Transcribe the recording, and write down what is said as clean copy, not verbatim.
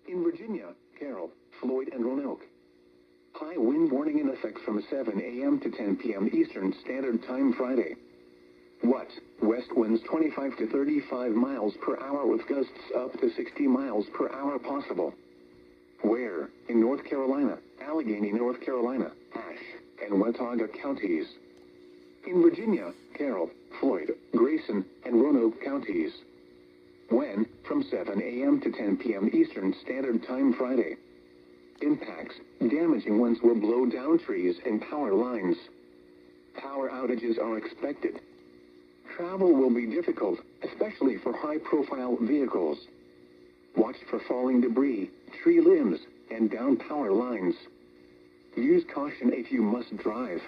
In Virginia, Carroll, Floyd, and Roanoke. High wind warning in effect from 7 a.m. to 10 p.m. Eastern Standard Time Friday. What? West winds 25 to 35 miles per hour with gusts up to 60 miles per hour possible. Where? In North Carolina, Allegheny, North Carolina, Ashe, and Watauga counties. In Virginia, Carroll, Floyd, Grayson, and Roanoke counties. When? From 7 a.m. to 10 p.m. Eastern Standard Time Friday. Impacts. Damaging winds will blow down trees and power lines. Power outages are expected. Travel will be difficult, especially for high-profile vehicles. Watch for falling debris, tree limbs, and down power lines. Use caution if you must drive.